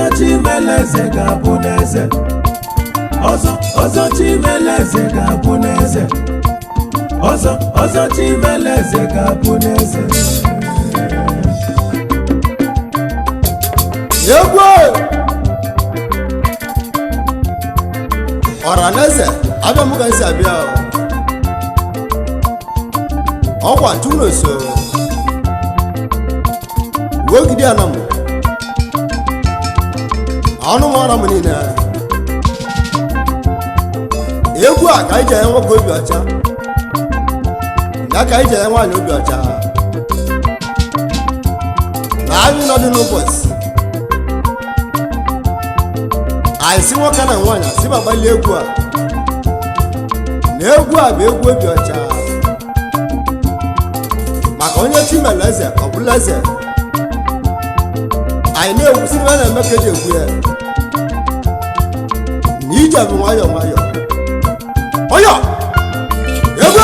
ọzọ Chimeleze ga-abụ n'eze ọzọ Chimeleze ga-abụ n'eze ọzọ Chimeleze ga-abụ n'eze egwu ọraneze abịa mụ ka esi abịa ọkwa Nonso Ogidi anam ọnụ mara m niile egwu a ka ije nwoke obi ọcha ya ka ije nwaanyị obi ọcha na anyị nọdụ n'ụbọchị anyị si nwoke na nwaanyị si ma gbalie egwu a na egwu a bụ egwu obi ọcha maka onye Chimeleze ọ bụla eze anyị na-egwu si na na-eme ka eji egwu ya na ije bụ nwayọọ nwayọọ ọyọ egwu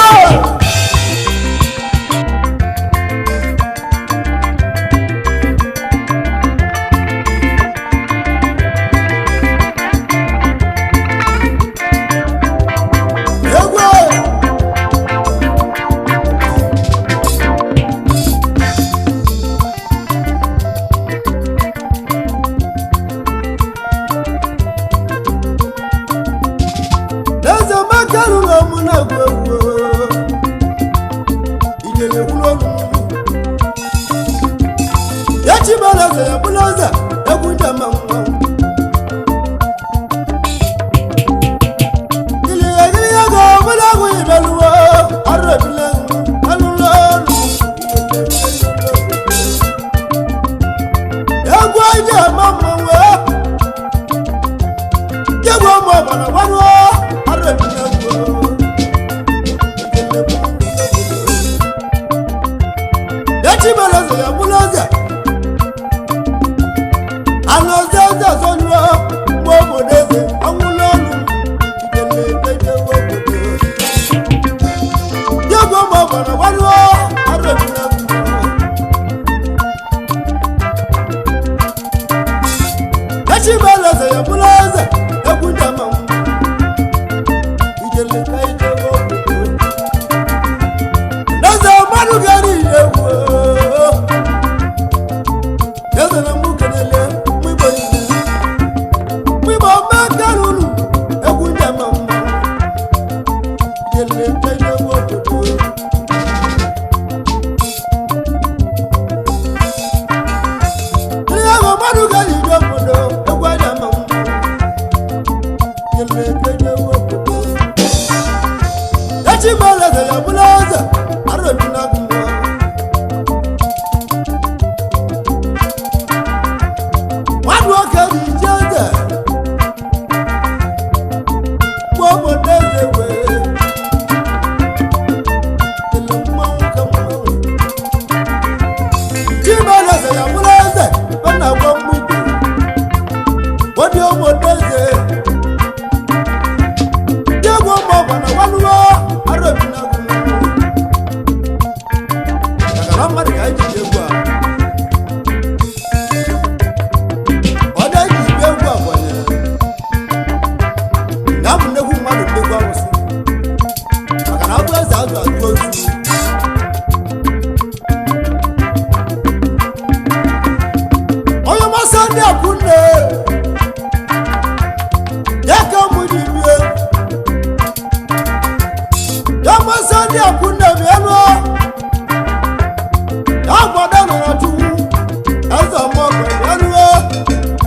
Chimeleze ya bulaza ekunja mama gili ya go bula go ibeluwa arabile alulolu egwaje mama we jebo mo bana wano arabile ya Chimeleze ya bulaza Anozaza sonwa mwobodeze angulonu ikele kete wobodo Yogo mwabana wanwa arabina Chimeleze ya bulaze ekunja mama ikele kete wobodo Naza manu gari yewo Naza na mukenele Chimeleze ya bulaza arabina kumwa wadu akari jende bobo deze we telemwa kamwa Chimeleze ya bulaza bana kwa mwitu wadi omo deze jebo bobo na waluwa arabina kumwa nakarama ni haji jegwa oda ji jegwa kwanye namu neku madu jegwa wasi nakarabu eza azu atuozu oyo masandi akunde yaka mudiwe Yamasandi akunde mienwa Yakwada na ratu Eza mwaka mienwa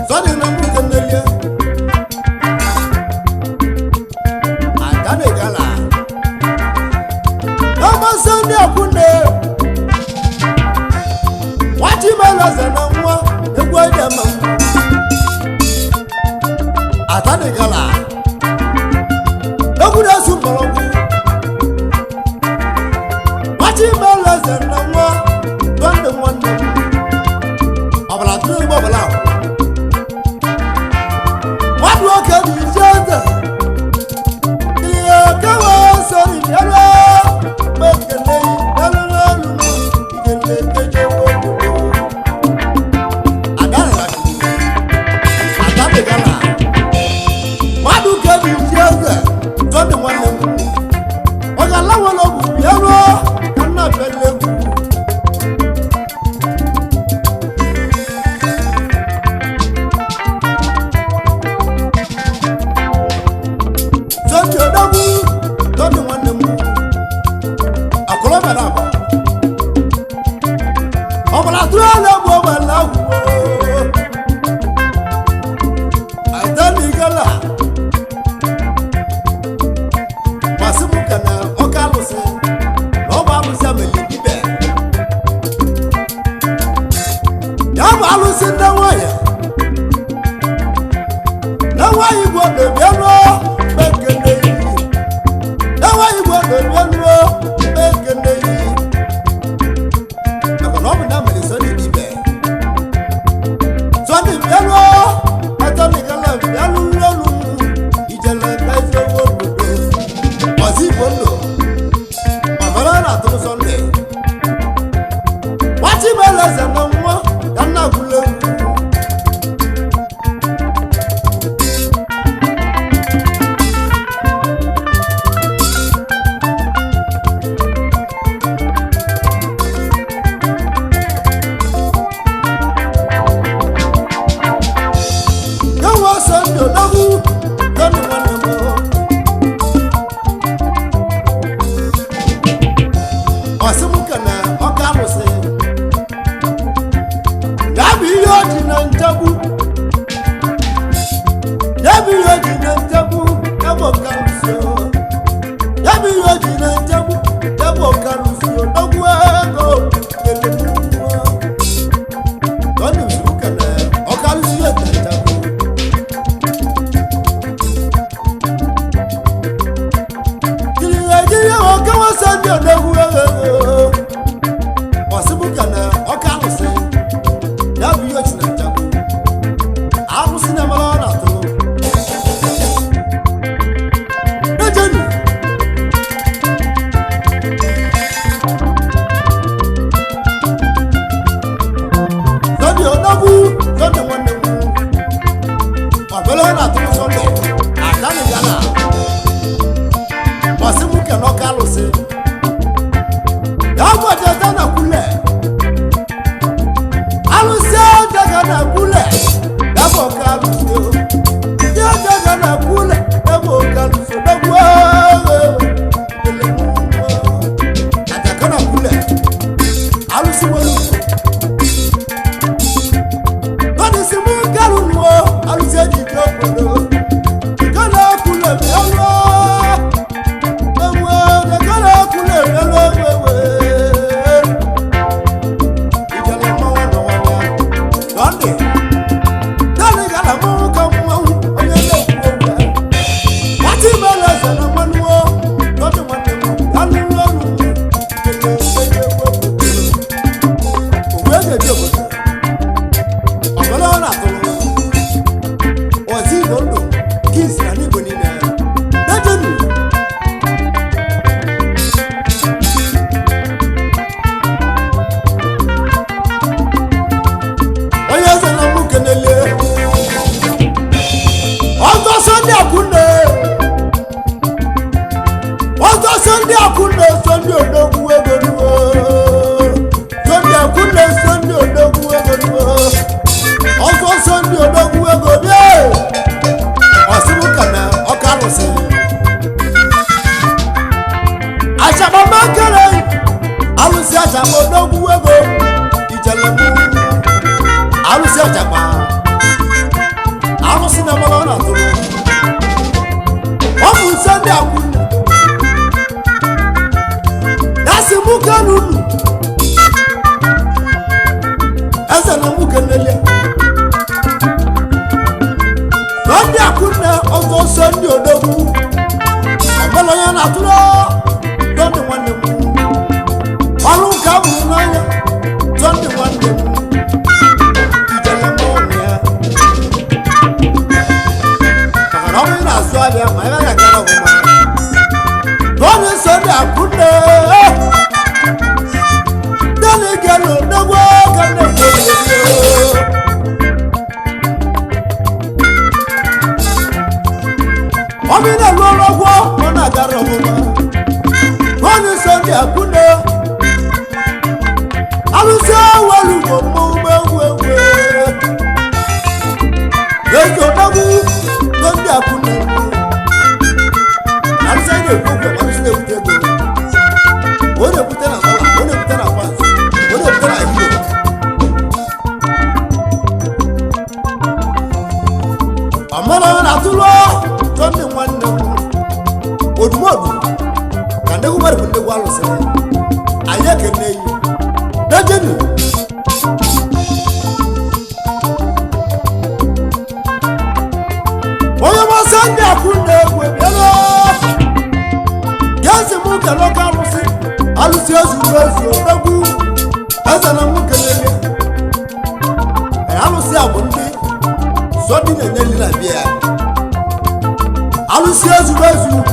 Sani na mukenelie Adane gala Yamasandi akunde Chimeleze na nwa egwu edema Adane gala Egwu desu mbalogwu Chimeleze na nwa Twende mwanne Abala tuli babala Wadu oke di jende Iliye kawa sori yala Mekele yalu lalu Ikele keje wokudu Adane laki Jagala wala bu yalo kana belle Zonjo dabu Dodo wande mu Akolo bana ba Obala tuala bo bala Aitani gala Masumukana okalose Loba alusia melibibe Yaba alusia nawaya Nawaya go de biano Bekene Nawaya go de biano Bekene Akonomi na melisoni bibe Soni biano Aitani gala biano lolu Ijele kaise wo Bondo, Mamala na to Sunday. What you belas and no more than na gulu. No more Sunday, no more. Asumukana okamose Yabi yoji na ntabu Yabi yoji na ntabu Yabo kalusio Yabi yoji na ntabu Yabo kalusio Nogwego Yelemuwa Koni usumukana okalusio na ntabu Kiliwe okawasa ndio nogwego Wasibukana okaluse Yabi yoji na ntabu Alusi na malona to Nejeni Zodi onabu Zodi wande mu Wabelona to sonde Akani gana Wasibukana okaluse Yabu ajazana kule Aluse jagana kule Yabo kaluse Jagana kule Yabo kaluse Dagwa Ajakana kule Aluse walu Kani simu kaluno Aluse jitokolo Jagana kule Yalo Jagana kule Yalo Sunday akune Sunday odogu egoduo Sunday akune Sunday odogu egoduo Ozo Sunday odogu egodie Asumukana okarose Achaba makere Alusi achaba odogu ego Ijelemu Alusi achaba Alusi na malona tolo Omu Sunday akune Mukanu Asa na mukanele Sunday akuna ozo Sunday odogu Amalo ya na tulo Sunday wande mu Walu kabu nanya Sunday wande mu Ijele monia Kakarawi na swali ya maila ya kara kuma Sunday akuna Omina lọ́rọ́gbọ́, wọ́n náà dára ọmọ máa. Sunday akuna alusi awalu mo wewe ezo dagu Sunday akuna alusi de kuku alusi de kuku ode kutana bala ode kutana fans ode kutana hiyo amara na tulo Sunday nwanne odumodu kande kumari kunde kwalo se ayeke neyi dejeni oyo masande akunde kwebyelo gezi muke loka alusi ezubezu odagu ezana muke nele alusi abundi sodi neneli na bia alusi ezubezu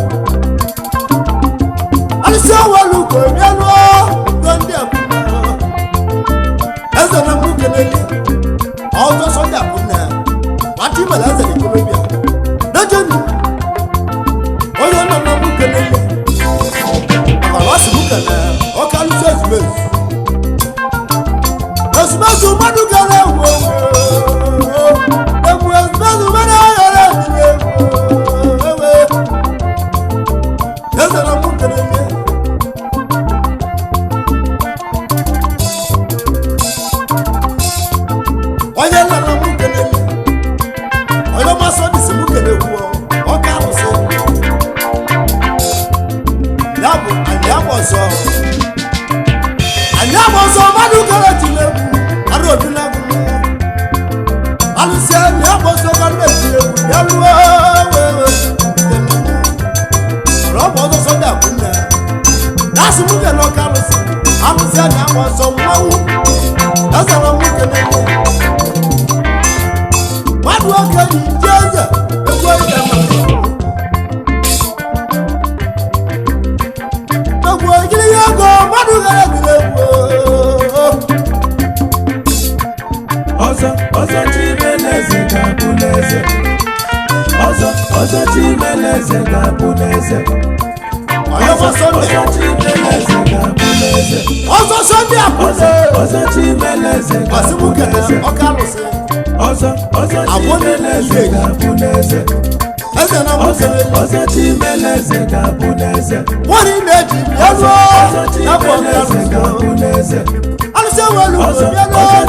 alisi awalu ko biano dondi akuna ezana mukeneli auto sonda akuna wati malaza ni Colombia dajeni oyo na mukeneli awasi mukana okalusi ezubez ezubez madugala wo ezubez madugala wo ezana mukeneli Anyaboso madugala tilebu arodulagu alusia anyaboso kande tilebu yaluwa wewe robozo soda kunna nasu muke no kalusi alusia anyaboso mawu asala muke nene madu akani jeza ekwa idama Ozo chimeleze gabuneze Ozo chimeleze gabuneze Ozo chimeleze gabuneze Ozo Sunday akuna Ozo chimeleze gabuneze Okalose Ozo chimeleze gabuneze Ozo chimeleze gabuneze Wari neji yazo Ozo chimeleze gabuneze alise walu Ozo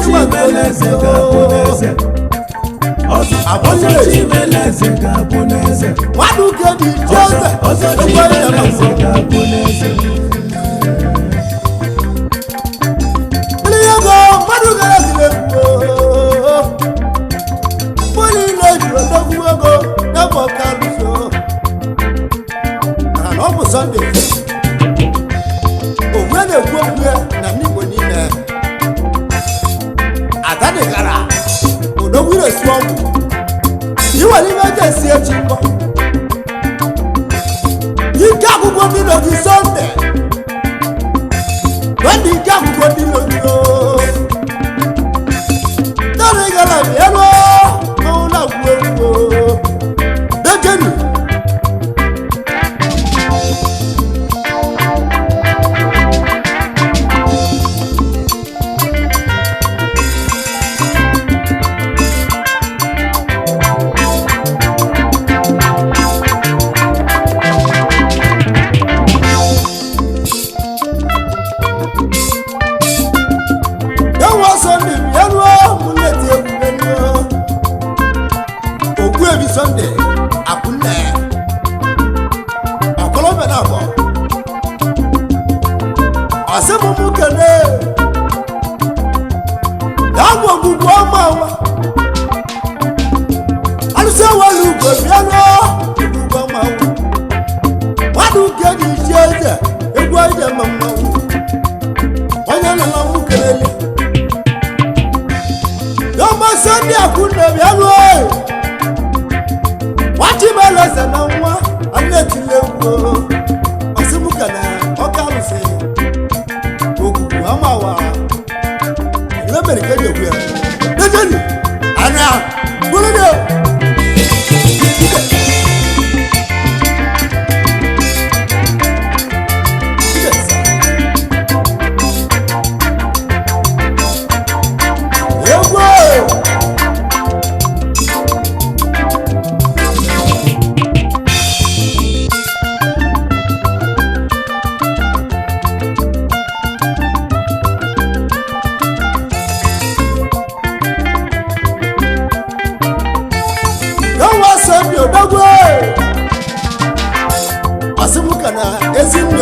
chimeleze gabuneze Ozo chimeleze gabuneze wadu kedi jose Ozo chimeleze gabuneze Liyago madu gara dilebo Poli leji odoguwego Nebo kaluso Anobu Sunday Owene kwekwe na nibo nime Atade gara Odogwire swambu Iwa ni meje si echimbo Yika kukwo nilogi Sunday Wendi yika kukwo nilogi Tade gara mielo Mauna kwekwe Dejeni Sunday akunne akolobe na bo asemu mukene dabo gugu amawa aluse walu go biano gugu amawa wadu gedi jeje egwa ide mamma wanya na mukene yo ma Sunday akunne biano Wachimeleze na nwa anetilewo asimukana okaluse ogugu amawa ile merike de kuya dejeni ana bulede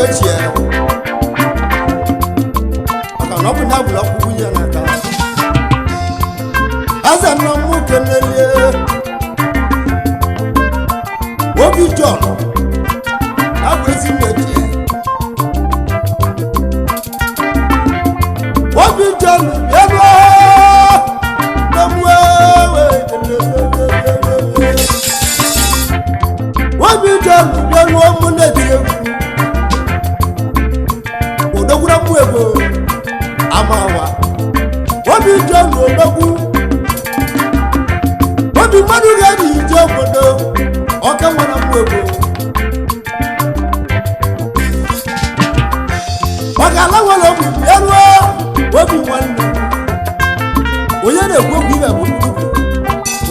ochie maka na ọ bụ na agbụrụ ọkwụkwụ nye n'aka eze nna m kenelie obi John abụ ezi mmechie obi John bịaruo na mwewe obi John bịaruo mụ na-eti egwu odogwura mụ ego amawa obi John odogwu obi mmadụ ga-eji ije obodo ọka nwere mụ ego maka ala nwere obi bịaruo obi nwanne onye na-ekwu okwu ibe bụ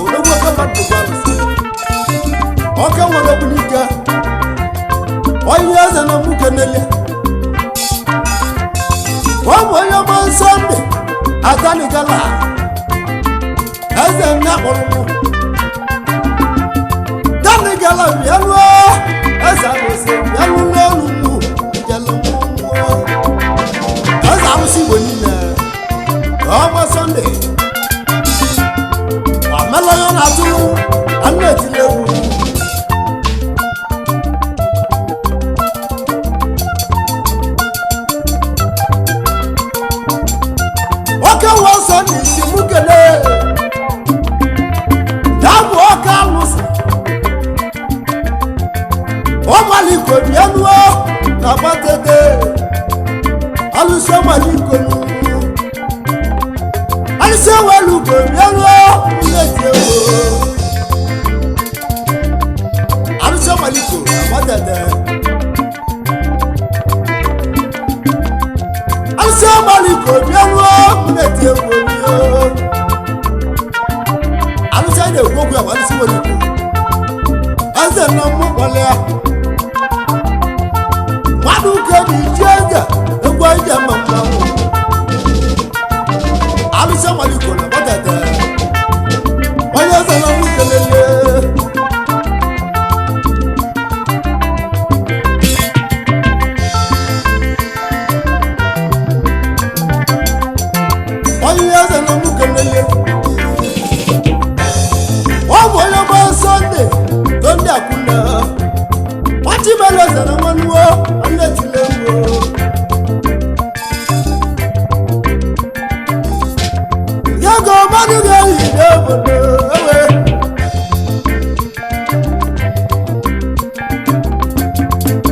odogwu oke mmadụ bụ alụsị ọka nwere obi n'ike onye eze na mụ kenele ọ bụ onye ọma Sọnde atanigala eze nna kpọrọ mụ tanigala bịaruo eze arụsị bịaru n'ọrụ mụ jele mmụọ eze arụsị igbo niile ọma Sọnde amela ya na-atụrụ a na-etile egwu ọka nwa Sọnde isi mụ kelee dabụ ọka alụsị ọmaliko bịanuo na gbatete alụsị ọmaliko alụsị ewelugo bịanuo mmeti egwu alụsị ọmaliko na gbatete alụsị ọmaliko bịanuo mmeti egwu alụsị a na-ekwu okwu ya bụ alụsị welugo eze nna mmụ kpọlị ya mmadụ ka dị iji eze egwu ije ma mmanwụ alụsị amaliko na gbatete onye eze na mmụ kelele onye eze na mmụ kelele ọ bụ onye ọma Sọnde Sọnde akwụna nwachibere eze na nwanuo anetile mgbo ego mmadụ ga-eyi n'obodo ewe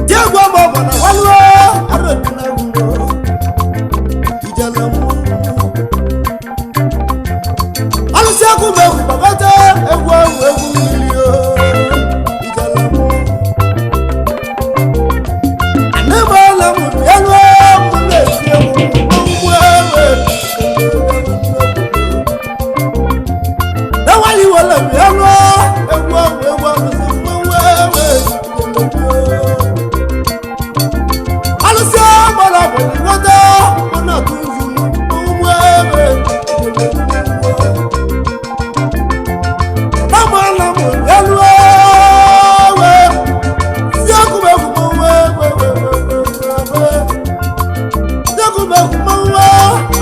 dị egwu ọma ọgbọ na nwanuo arụtụna mgbo ijele mmụ alụsị egwu m egwu gbagata egwu ahụ egwu mmiri ijele mmụ anịgbala m bịaruo mụ na-esi egwu mgbu ewe ewali wele bịaruo egwu ahụ egwu alụsị mmanwụ ewe alụsị agbara bụ nweta ọ na-atụ nzu mmanwụ ewe amala m bịaruo ewe si akụmegwu mmanwụ akụmegwu mmanwụ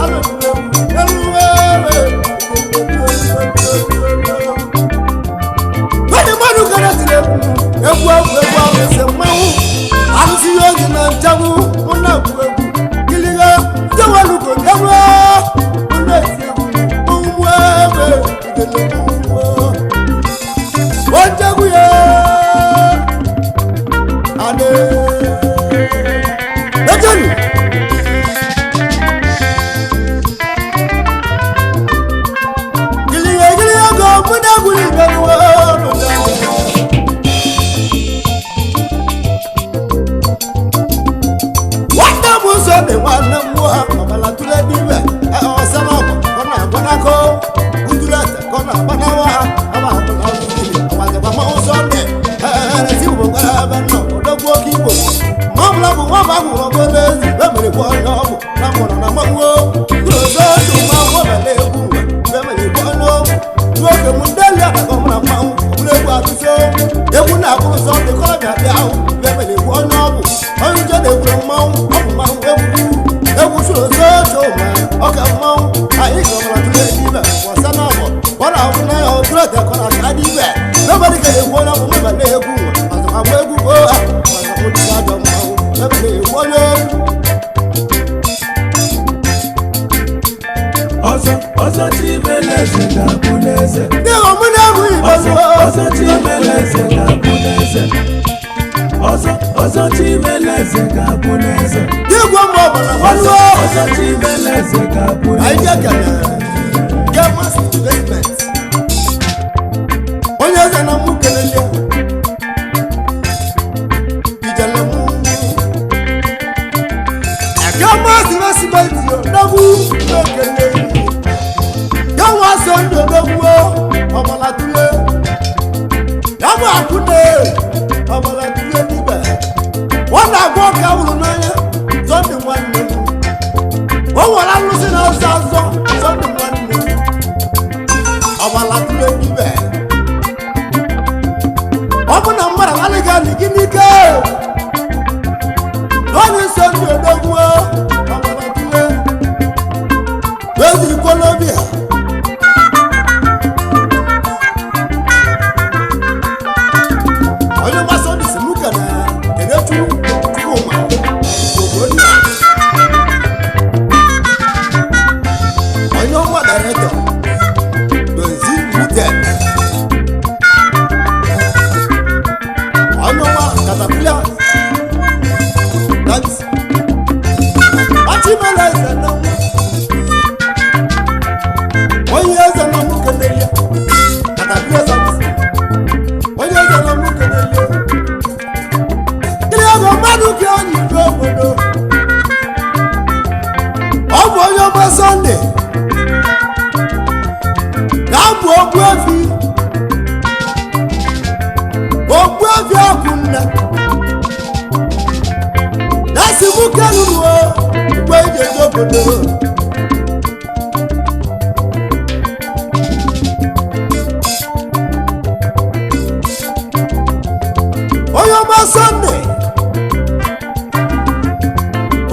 alụmegwu bịaruo ewe ndị mmadụ gara tiri egwu alụsị mmanwụ alụsị ihe oge na nchagbu mụ na-agwụ egwu kiliga jewelugo bịaruo mụ na-esi egwu mmanwụ ewe ojegwu ya ade ejeni giliga go mụ na-egwu n'igberuo nwanne m Sọnde nwanne m nwa ọbala tụle n'ibe ọsana ọgba ọ na-agbanakọ udurete ka ọ na-agbanawa Sọnde ezi Igbo gwara ebe nọ odogwu oke Igbo ma ọ bụla bụ nwa ma ahụrụ obere ezi emerekwa onye ọgwụ na mụrụ na mmanwụ durozodu ma nwobele egwu nwe emerekwa onye ọgwụ duoge m ndị eli adakọ m na mmanwụ bụrụ egwu atụso egwu na-abụrụ Sọnde kọlọbịa bịa ahụ emerekwa onye ọgwụ onye ije na-egwuru mmanwụ ọmụmanwụ egwu soso choma ọka mmanwụ anyị gọbara tụrụ ibe wọsa na abọ ọ na-ahụ na ya ọtụrụ dekọrọ aka dị ibe nobody can egwu onye ọmụmụ ebe na-egwu nwa ọzọ agba egwu o ha ọzọ mụdị ajọ mmanwụ ebe na-egwu onye ọzọ Chimeleze ga-abụ n'eze. ndị ọmụ na-egwu igbo ọzọ Chimeleze ga-abụ n'eze. ọzọ Chimeleze ga-abụ n'eze. igwe mma ọbara ọzọ Chimeleze ga-abụ n'eze. anyị jekere gamas investment onye eze na mụ kelele ijele mụ gamas investment yo nagwu ekele gawa so ndụ odogwuo ọbala tụle yamu akụne ọbala tụle n'ibe ọ na-agwa ọka wụrụ n'anya zọndị nwanne m o nwere alụsị na ọzọ azọ zọndị nwanne m ọbala tụle n'ibe ọ bụ na mmadụ anaghị anị gị n'ike onye so ndụ odogwuo ọbala tụle ezi ikolobia onye mgbasa obi si mụ kana kenetu Chukwuma obodo onye ọnwa director dozi limited onye ọnwa Caterpillar that's Chimeleze na nwa onye eze na mụ kenele Caterpillar service onye eze na mụ kenele ndị ego mmadụ ka anyị ju obodo ọ bụ onye ọma Sọnde na-abụ Ogbuefi Akwụnna na-asị mụ keluruo mgbe eji eje obodo onye ọma Sọnde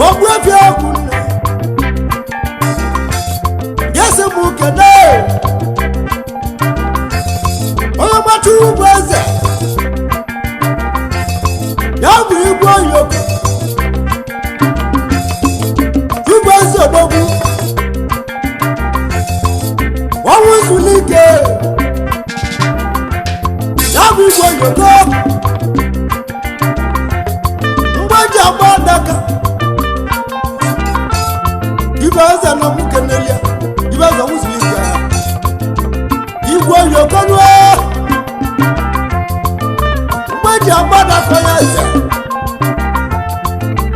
Ogbuefi Akwụnna ga-esi m kene onye ọma Chukwu eze ya bụ igwe oyoko Chukwu eze odogwu ọnwụ izulike ya bụ igwe oyoko mgbaji agba adaka ibe eze na mụ kenelia ibe eze ọnwụ izulike igwe oyoko nuo mgbaji agba adaka ya eze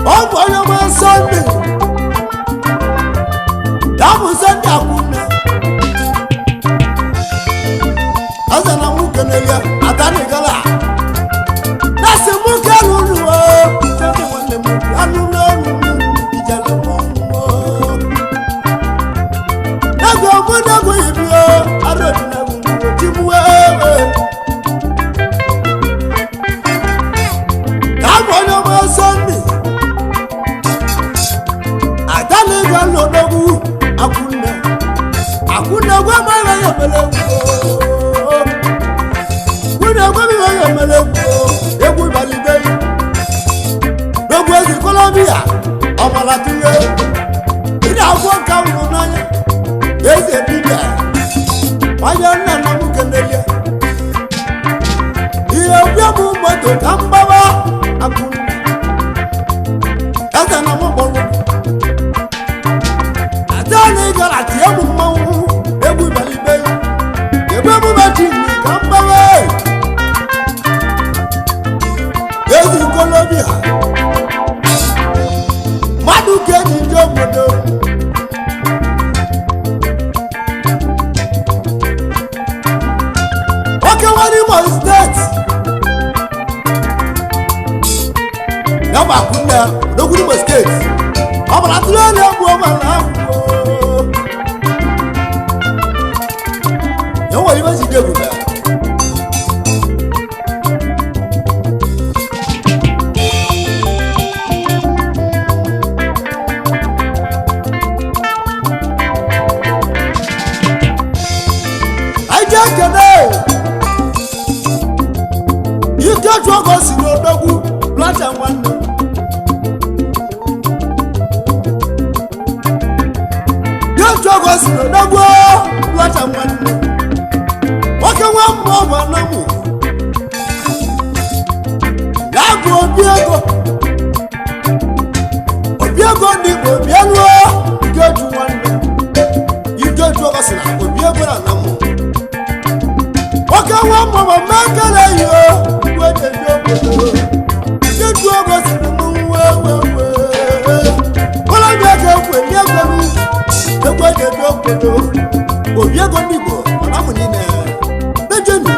ọ bụ onye ọma Sọnde ya bụ Sọnde Akwụnna eze na mụ kenelia adanigala na-asị mụ keluruo Sọnde nwanne m anụ n'ọnụ ijele mmọnwụ ego mụ na-egwu ibio arodinegwu timwe ya bụ onye ọma Sọnde adaniga n'odogwu Akwụnna gwa m ya emele egwu ịbalide n'ogwu ezi Colombia ọbara tụle ị na-agwọ nka nwụrụ n'anya eze dibịa onye nna nna m kenelie ihe bịa bụ moto ka mgbawa Akwụnna eze na m kpọrọ ata anyị gara tie m mmanwụ egwu ịbalide ebe emume ji ka mgbawa ezi Colombia mmadụ ka eji ndị obodo nwoke nwere Imo steeti ya bụ Akwụnna n'ogwu Imo steeti ọ bara tụrụ na-egbu ọbara ahụ ya nwere ibe ji dị ebube otu oge o si n'odogwu lọcha nwanne ya otu oge o si n'odogwu lọcha nwanne nwoke nwa mmụọ bụ anamụ ya bụ obi ego ndị bụ obi elu ikeju nwanne ikeju oge si na obi ego na anamụ nwoke nwa mmụọ bụ mmekele yo wejeju obodo ikeju oge si na mụnwe ụlọ ndị ego ekwe ndị egwelu egwe jeju obodo obi ego ndị bụ anamụ niile mejenu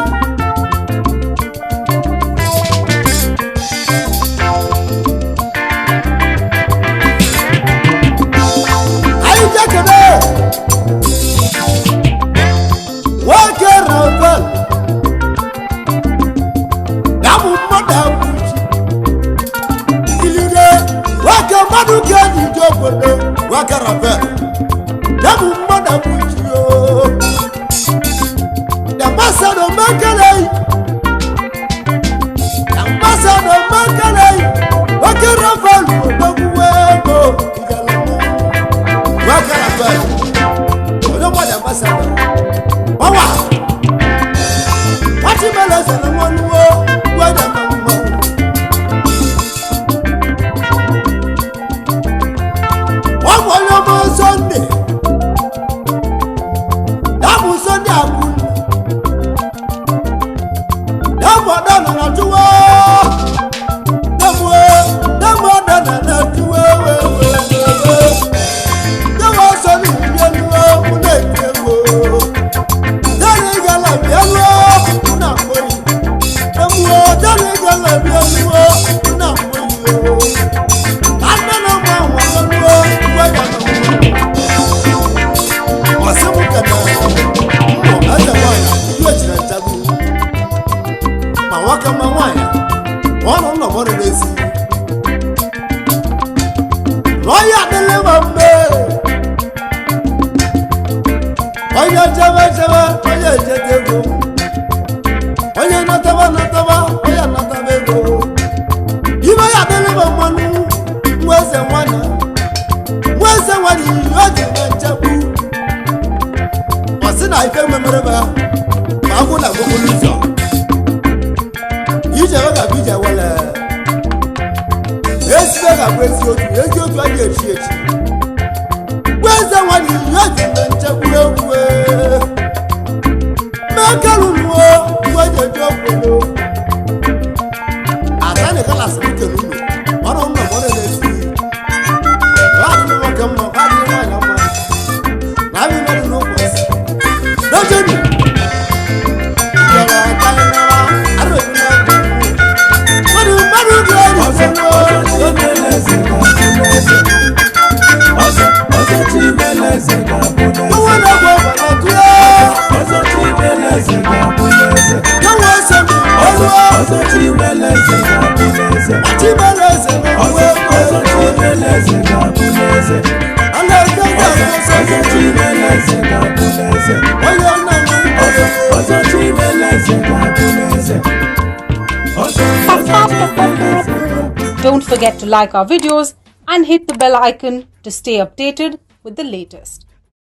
Wakarape, Dabu Mada Puchio, the Ambassador Makalay, Ambassador Makalay, Wakarape, Babuego, Wakarape, nobody ambassador. Wawa, what you mean and one war, what a Sunday, that was Sunday. That was done on a tour. That was done on a tour. That was Sunday. That is a love, not for you. That is a love, not for you. I don't know what kama wanya wana na mwana nezi loya deliver me oya jaba oya jetego oya nataba oya natabego iba ya deliver manu mweze wani yoje nchabu wasina ife memereba magula gogoluzo Jaga bija wala Esbega kwezi otu aje echi Kweza wani yoje nchabuwe Mekalunuo kweje jokono Atane kala sike nuno Wana mna mwana nesi Rani mwaka mna Rani mwana mwana Nami mwana nukwasi Dajeni Ijala kaina Arwena Don't forget to like our videos and hit the bell icon to stay updated with the latest.